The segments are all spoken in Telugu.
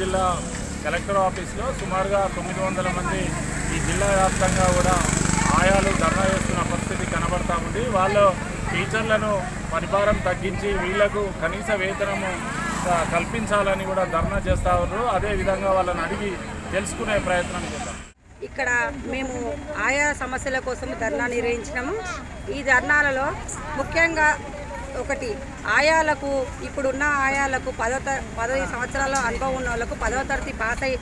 జిల్లా కలెక్టర్ ఆఫీస్లో సుమారుగా 900 మంది ఈ జిల్లా వ్యాప్తంగా కూడా ఆయాలు ధర్నా చేస్తున్న పరిస్థితి కనబడతా ఉంది. వాళ్ళు టీచర్లను పరిభారం తగ్గించి వీళ్లకు కనీస వేతనము కల్పించాలని కూడా ధర్నా చేస్తూ ఉన్నారు. అదేవిధంగా వాళ్ళని అడిగి తెలుసుకునే ప్రయత్నం చేద్దాం. ఇక్కడ మేము ఆయా సమస్యల కోసం ధర్నా నిర్వహించినాము. ఈ ధర్నాలలో ముఖ్యంగా ఒకటి, ఆయాలకు ఇప్పుడున్న ఆయాలకు 10 సంవత్సరాల అనుభవం ఉన్న వాళ్ళకు 10వ తరగతి పాస్ అయి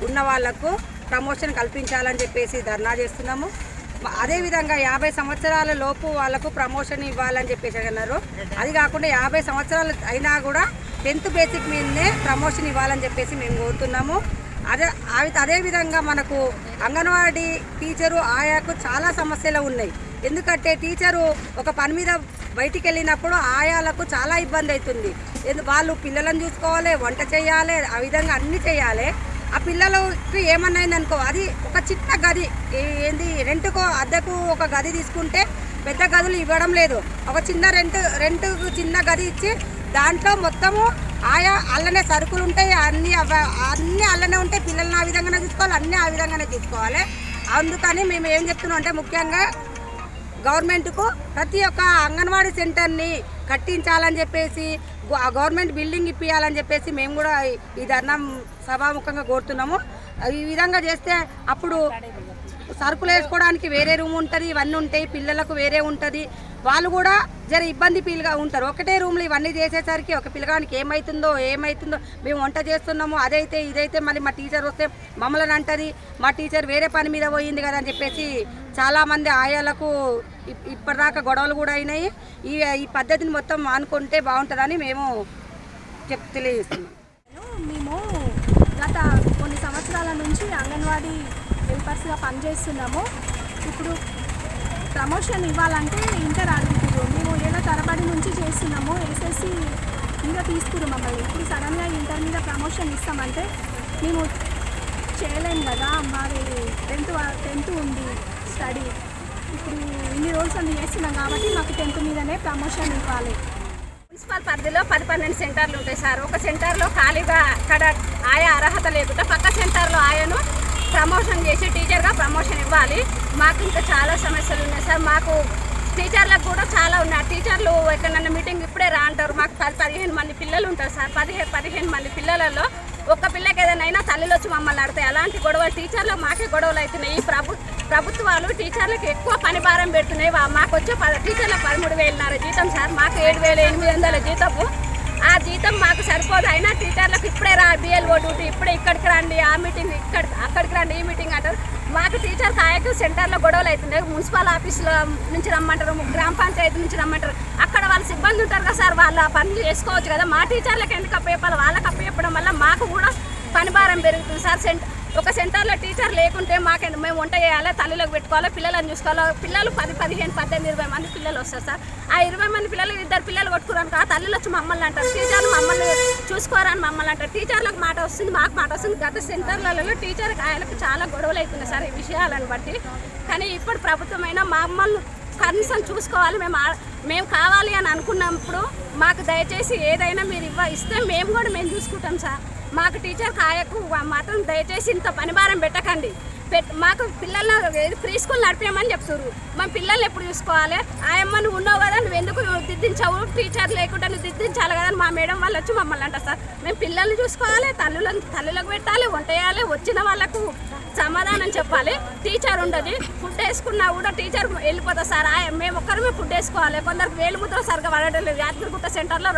ఉన్న వాళ్లకు ప్రమోషన్ కల్పించాలని చెప్పేసి ధర్నా చేస్తున్నాము. అదేవిధంగా 50 సంవత్సరాల లోపు వాళ్ళకు ప్రమోషన్ ఇవ్వాలని చెప్పేసి అన్నారు. అది కాకుండా 50 సంవత్సరాలు అయినా కూడా 10th బేసిక్ మీదనే ప్రమోషన్ ఇవ్వాలని చెప్పేసి మేము కోరుతున్నాము. అదేవిధంగా మనకు అంగన్వాడీ టీచరు ఆయాకు చాలా సమస్యలు ఉన్నాయి. ఎందుకంటే టీచరు ఒక పని మీద బయటికి వెళ్ళినప్పుడు ఆయాలకు చాలా ఇబ్బంది అవుతుంది. వాళ్ళు పిల్లలను చూసుకోవాలి, వంట చేయాలి, ఆ విధంగా అన్నీ చేయాలి. ఆ పిల్లలకి ఏమన్నైంది అనుకో, అది ఒక చిన్న గది రెంట్కో అద్దెకు ఒక గది తీసుకుంటే పెద్ద గదులు ఇవ్వడం లేదు. ఒక చిన్న రెంట్కు చిన్న గది ఇచ్చి దాంట్లో మొత్తము ఆయా అల్లనే సరుకులు ఉంటాయి, అన్నీ అల్లనే ఉంటాయి. పిల్లల్ని ఆ విధంగానే తీసుకోవాలి, అన్నీ ఆ విధంగానే తీసుకోవాలి. అందుకని మేము ఏం చెప్తున్నాం అంటే ముఖ్యంగా గవర్నమెంట్కు ప్రతి ఒక్క అంగన్వాడీ సెంటర్ని కట్టించాలని చెప్పేసి, గవర్నమెంట్ బిల్డింగ్ ఇప్పించాలని చెప్పేసి మేము కూడా ఈ ధర్నా సభాముఖంగా కోరుతున్నాము. ఈ విధంగా చేస్తే అప్పుడు సరుకులు వేసుకోవడానికి వేరే రూమ్ ఉంటుంది, ఇవన్నీ ఉంటాయి, పిల్లలకు వేరే ఉంటుంది. వాళ్ళు కూడా జర ఇబ్బంది ఫీల్గా ఉంటారు. ఒకటే రూమ్లో ఇవన్నీ చేసేసరికి ఒక పిల్లగానికి ఏమవుతుందో మేము వంట చేస్తున్నాము, అదైతే ఇదైతే మళ్ళీ మా టీచర్ వస్తే మమ్మల్ని అంటది, మా టీచర్ వేరే పని మీద పోయింది కదా అని చెప్పేసి చాలామంది ఆయాలకు ఇప్పటిదాకా గొడవలు కూడా అయినాయి. ఈ పద్ధతిని మొత్తం మానుకుంటే బాగుంటుందని మేము తెలియజేస్తున్నాం. మేము గత కొన్ని సంవత్సరాల నుంచి అంగన్వాడీ హెల్పర్స్గా పనిచేస్తున్నాము. ఇప్పుడు ప్రమోషన్ ఇవ్వాలంటే ఇంటర్ అడుగుతున్నారు. మేము ఏదో తరబడి నుంచి చేస్తున్నాము, ఎస్ఎస్సి మీద తీసుకురు మమ్మల్ని. ఇప్పుడు సడన్గా ఇంటర్ మీద ప్రమోషన్ ఇస్తామంటే మేము చేయలేము కదా, మాది 10th ఉంది స్టడీ. ఇప్పుడు ఇన్ని రోజులు అన్ని చేస్తున్నాం కాబట్టి మాకు 10th మీదనే ప్రమోషన్ ఇవ్వాలి. మున్సిపల్ పరిధిలో 10-12 సెంటర్లు ఉంటాయి సార్. ఒక సెంటర్లో ఖాళీగా అక్కడ ఆయా అర్హత లేకుండా పక్క సెంటర్లో ఆయను ప్రమోషన్ చేసి టీచర్గా ప్రమోషన్ ఇవ్వాలి. మాకు ఇంకా చాలా సమస్యలు ఉన్నాయి సార్. మాకు టీచర్లకు కూడా చాలా ఉన్నాయి. టీచర్లు ఎక్కడన్నా మీటింగ్ ఇప్పుడే రా అంటారు. మాకు 10-15 మంది పిల్లలు ఉంటారు సార్. 15 మంది పిల్లలలో ఒక్క పిల్లకి ఏదైనా తల్లిలో వచ్చి మమ్మల్ని ఆడతాయి. అలాంటి గొడవలు టీచర్లు మాకే గొడవలు అవుతున్నాయి. ఈ ప్రభుత్వాలు టీచర్లకు ఎక్కువ పని భారం పెడుతున్నాయి. మాకు వచ్చే టీచర్లకు 13,500 జీతం సార్, మాకు 7,800 జీతము. ఆ జీతం మాకు సరిపోదు. అయినా టీచర్లకు ఇప్పుడే రా బిఎల్ఓ డ్యూటీ, ఇప్పుడే ఇక్కడికి రండి, ఆ మీటింగ్ అక్కడికి రండి, ఈ మీటింగ్ అంటారు. మాకు టీచర్ కాయకు సెంటర్లో గొడవలు అవుతున్నాయి. మున్సిపల్ ఆఫీసులో నుంచి రమ్మంటారు, గ్రామ పంచాయతీ నుంచి రమ్మంటారు. అక్కడ వాళ్ళు సిబ్బంది ఉంటారు కదా సార్, వాళ్ళు ఆ పనులు చేసుకోవచ్చు కదా. మా టీచర్లకు ఎందుకు అప్పచెప్పాలి? వాళ్ళకి అప్పచెప్పడం వల్ల మాకు కూడా పని భారం పెరుగుతుంది సార్. ఒక సెంటర్లో టీచర్ లేకుంటే మేము వంట చేయాలి, తల్లిలోకి పెట్టుకోవాలి, పిల్లలను చూసుకోవాలి. పిల్లలు 10, 15, 18, 20 మంది పిల్లలు వస్తారు సార్. ఆ 20 మంది పిల్లలు 2 పిల్లలు కొట్టుకురాను కదా, తల్లిలో వచ్చి మమ్మల్ని అంటారు. టీచర్లు మమ్మల్ని చూసుకోరని మమ్మల్ని అంటారు. టీచర్లకు మాట వస్తుంది, మాకు మాట వస్తుంది. గత సెంటర్లలో టీచర్ ఆయనకు చాలా గొడవలు అవుతున్నాయి సార్ ఈ విషయాలను బట్టి. కానీ ఇప్పుడు ప్రభుత్వమైనా మమ్మల్ని కనీసం చూసుకోవాలి. మేము కావాలి అని అనుకున్నప్పుడు మాకు దయచేసి ఏదైనా మీరు ఇస్తే మేము చూసుకుంటాం సార్. మాకు టీచర్ కాయకు మాత్రం దయచేసి ఇంత పనిభారం పెట్టకండి. మాకు పిల్లల్ని ప్రీ స్కూల్ నడిపేయమని చెప్తారు. మా పిల్లల్ని ఎప్పుడు చూసుకోవాలి? ఆయమ్మ నువ్వు ఉన్నావు కదా, నువ్వు ఎందుకు దిద్దించావు? టీచర్ లేకుండా నువ్వు దిద్దించాలి కదా మా మేడం వాళ్ళు వచ్చి మమ్మల్ని అంటారు సార్. మేము పిల్లల్ని చూసుకోవాలి, తల్లులకు పెట్టాలి, వంట చేయాలి, వచ్చిన వాళ్ళకు సమాధానం చెప్పాలి. టీచర్ ఉండదు, ఫుడ్ వేసుకున్నా కూడా టీచర్ వెళ్ళిపోతుంది సార్. మేము ఒక్కరమే ఫుడ్ వేసుకోవాలి. కొందరికి వేలుముద్ర సరిగ్గా పడడం లేదు. యాదగిరిగుట్ట సెంటర్లో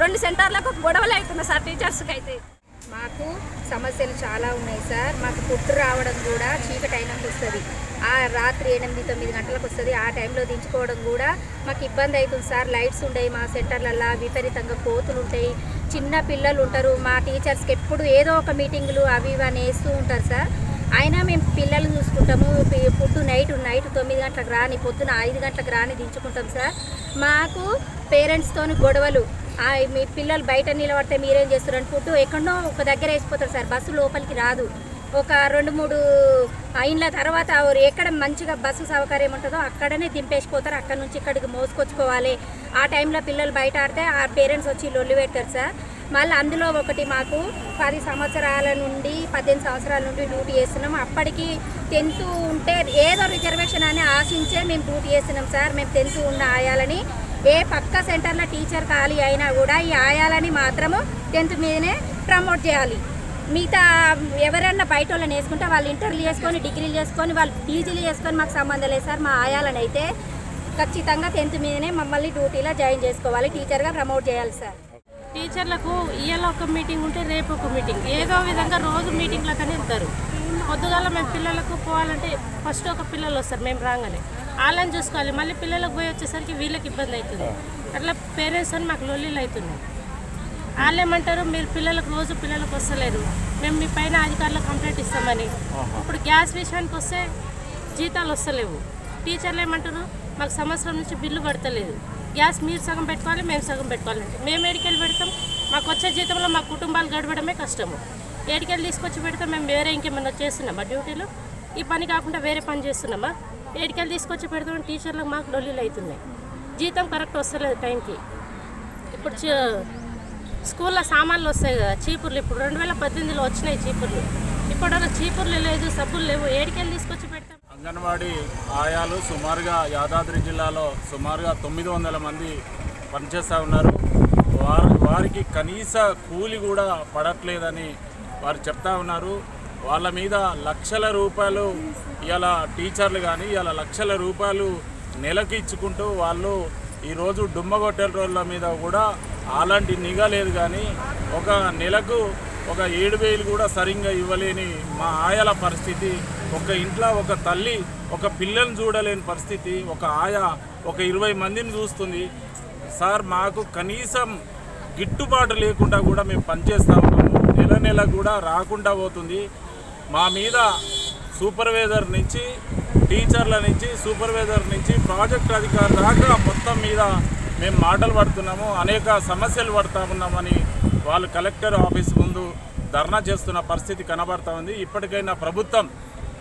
2 సెంటర్లకు గొడవలు అవుతున్నాయి సార్ టీచర్స్కి అయితే. మాకు సమస్యలు చాలా ఉన్నాయి సార్. మాకు పుట్టు రావడం కూడా చీకటి అయినందుకు వస్తుంది. ఆ రాత్రి 8-9 గంటలకు వస్తుంది. ఆ టైంలో దించుకోవడం కూడా మాకు ఇబ్బంది అవుతుంది సార్. లైట్స్ ఉంటాయి మా సెంటర్లలో, విపరీతంగా కోతులు ఉంటాయి, చిన్న పిల్లలు ఉంటారు. మా టీచర్స్కి ఎప్పుడు ఏదో ఒక మీటింగులు అవి ఇవన్నీ వేస్తూ ఉంటారు సార్. అయినా మేము పిల్లలు చూసుకుంటాము. ఫుడ్ నైట్ 9 గంటలకు రాని, పొద్దున 5 గంటలకు రాని దించుకుంటాం సార్. మాకు పేరెంట్స్తో గొడవలు, మీ పిల్లలు బయట నిలబడితే మీరేం చేస్తారని ఫుడ్ ఎక్కడో ఒక దగ్గర వేసిపోతారు సార్. బస్సు లోపలికి రాదు. ఒక 2-3 అయిన తర్వాత ఎక్కడ మంచిగా బస్సు సౌకర్యం ఉంటుందో అక్కడనే దింపేసిపోతారు. అక్కడ నుంచి ఇక్కడికి మోసుకొచ్చుకోవాలి. ఆ టైంలో పిల్లలు బయట ఆడితే ఆ పేరెంట్స్ వచ్చి లొల్లి పెడతారు సార్. మళ్ళీ అందులో ఒకటి మాకు 10 సంవత్సరాల నుండి 18 సంవత్సరాల నుండి డ్యూటీ చేస్తున్నాం. అప్పటికి 10th ఉంటే ఏదో రిజర్వేషన్ అని ఆశించే మేము డ్యూటీ చేస్తున్నాం సార్. మేము 10th ఉన్న ఆయాలని ఏ పక్క సెంటర్లో టీచర్ ఖాళీ అయినా కూడా ఈ ఆయాలని మాత్రము 10th మీదనే ప్రమోట్ చేయాలి. మిగతా ఎవరైనా బయట వాళ్ళని వేసుకుంటే వాళ్ళు ఇంటర్లు చేసుకొని డిగ్రీలు చేసుకొని వాళ్ళు పీజీలు చేసుకొని మాకు సంబంధం లేదు సార్. మా ఆయాలని అయితే ఖచ్చితంగా 10th మీదనే మమ్మల్ని డ్యూటీలో జాయిన్ చేసుకోవాలి, టీచర్గా ప్రమోట్ చేయాలి సార్. టీచర్లకు ఇవాళ ఒక మీటింగ్ ఉంటే రేపు ఒక మీటింగ్, ఏదో విధంగా రోజు మీటింగ్లకనే వెళ్తారు. పొద్దుగాల మేము పిల్లలకు పోవాలంటే ఫస్ట్ ఒక పిల్లలు వస్తారు, మేము రాగానే వాళ్ళని చూసుకోవాలి. మళ్ళీ పిల్లలకు పోయి వచ్చేసరికి వీళ్ళకి ఇబ్బంది అవుతుంది. అట్లా పేరెంట్స్ అని మాకు లొల్లీలు అవుతున్నాయి. వాళ్ళు ఏమంటారు, మీరు పిల్లలకు రోజు పిల్లలకు వస్తలేరు, మేము మీ పైన అధికారులకు కంప్లైంట్ ఇస్తామని. ఇప్పుడు గ్యాస్ విషయానికి వస్తే జీతాలు వస్తలేవు. టీచర్లు ఏమంటారు, మాకు సంవత్సరం నుంచి బిల్లు పడతలేదు, గ్యాస్ మీరు సగం పెట్టుకోవాలి, మేము సగం పెట్టుకోవాలి. మేము ఏడికెళ్ళి పెడతాం? మాకు వచ్చే జీతంలో మా కుటుంబాలు గడవడమే కష్టము. ఏడికెళ్ళి తీసుకొచ్చి పెడతాం? మేము వేరే ఇంకేమన్నా చేస్తున్నామా డ్యూటీలు? ఈ పని కాకుండా వేరే పని చేస్తున్నామా? ఏడికెళ్ళి తీసుకొచ్చి పెడతామని టీచర్లకు మాకు లొల్లీలు అవుతున్నాయి. జీతం కరెక్ట్ వస్తలేదు టైంకి. ఇప్పుడు స్కూల్లో సామాన్లు వస్తాయి కదా చీపుర్లు, ఇప్పుడు 2018లో వచ్చినాయి చీపుర్లు. ఇప్పుడు చీపుర్లు లేదు, సబ్బులు లేవు, ఏడికెళ్ళి తీసుకొచ్చి పెడతాం? అంగన్వాడీ ఆయాలు సుమారుగా యాదాద్రి జిల్లాలో సుమారుగా 900 మంది పనిచేస్తూ ఉన్నారు. వారికి కనీస కూలి కూడా పడట్లేదని వారు చెప్తా ఉన్నారు. వాళ్ళ మీద లక్షల రూపాయలు ఇలా టీచర్లు కానీ ఇలా లక్షల రూపాయలు నెలకు ఇచ్చుకుంటూ వాళ్ళు ఈరోజు డుమ్మగొట్టెల రోజుల మీద కూడా అలాంటి నిఘా లేదు. కానీ ఒక నెలకు ఒక 7,000 కూడా సరిగ్గా ఇవ్వలేని మా ఆయాల పరిస్థితి. ఒక ఇంట్లో ఒక తల్లి ఒక పిల్లని చూడలేని పరిస్థితి. ఒక ఆయా ఒక 20 మందిని చూస్తుంది. సార్ మాకు కనీసం గిట్టుబాటు లేకుండా కూడా మేము పనిచేస్తూ ఉన్నాము. నెల కూడా రాకుండా పోతుంది. మా మీద సూపర్వైజర్ నుంచి టీచర్ల నుంచి సూపర్వైజర్ నుంచి ప్రాజెక్ట్ అధికారి దాకా మొత్తం మీద మేము మాటలు పడుతున్నాము, అనేక సమస్యలు పడుతూ ఉన్నామని వాళ్ళు కలెక్టర్ ఆఫీస్ ముందు ధర్నా చేస్తున్న పరిస్థితి కనబడుతూ ఉంది. ఇప్పటికైనా ప్రభుత్వం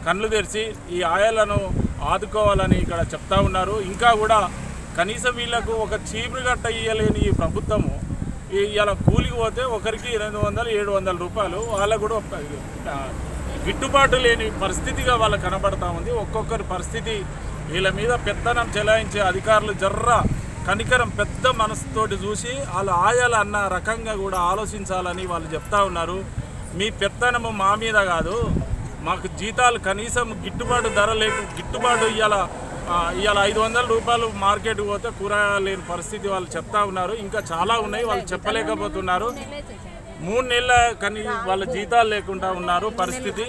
కళ్ళు తెరిచి ఈ ఆయాలను ఆదుకోవాలని ఇక్కడ చెప్తా ఉన్నారు. ఇంకా కూడా కనీసం వీళ్లకు ఒక చీపురు గట్ట ఇవ్వలేని ఈ ప్రభుత్వము ఇలా కూలికి పోతే ఒకరికి 200-700 రూపాయలు, వాళ్ళకు కూడా గిట్టుబాటు లేని పరిస్థితిగా వాళ్ళకు కనబడతా ఉంది. ఒక్కొక్కరి పరిస్థితి వీళ్ళ మీద పెత్తనం చెలాయించే అధికారులు జర్ర కనికరం పెద్ద మనసుతోటి చూసి వాళ్ళు ఆయాలు అన్న రకంగా కూడా ఆలోచించాలని వాళ్ళు చెప్తా ఉన్నారు. మీ పెత్తనము మా మీద కాదు, మాకు జీతాలు కనీసం గిట్టుబాటు ధర గిట్టుబాటు ఇవాళ 500 రూపాయలు మార్కెట్కి పోతే కూరగాయలు లేని పరిస్థితి వాళ్ళు చెప్తా ఉన్నారు. ఇంకా చాలా ఉన్నాయి, వాళ్ళు చెప్పలేకపోతున్నారు. 3 నెలల కానీ వాళ్ళ జీతాలు లేకుండా ఉన్నారు పరిస్థితి.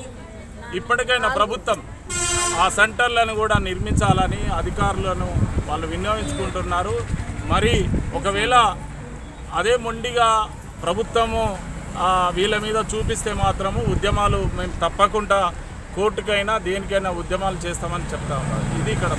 ఇప్పటికైనా ప్రభుత్వం ఆ సెంటర్లను కూడా నిర్మించాలని అధికారులను వాళ్ళు విన్నవించుకుంటున్నారు. మరి ఒకవేళ అదే మొండిగా ప్రభుత్వము వీళ్ళ మీద చూపిస్తే మాత్రము ఉద్యమాలు మేము తప్పకుండా కోర్టుకైనా దేనికైనా ఉద్యమాలు చేస్తామని చెప్తా ఉన్నారు. ఇది ఇక్కడ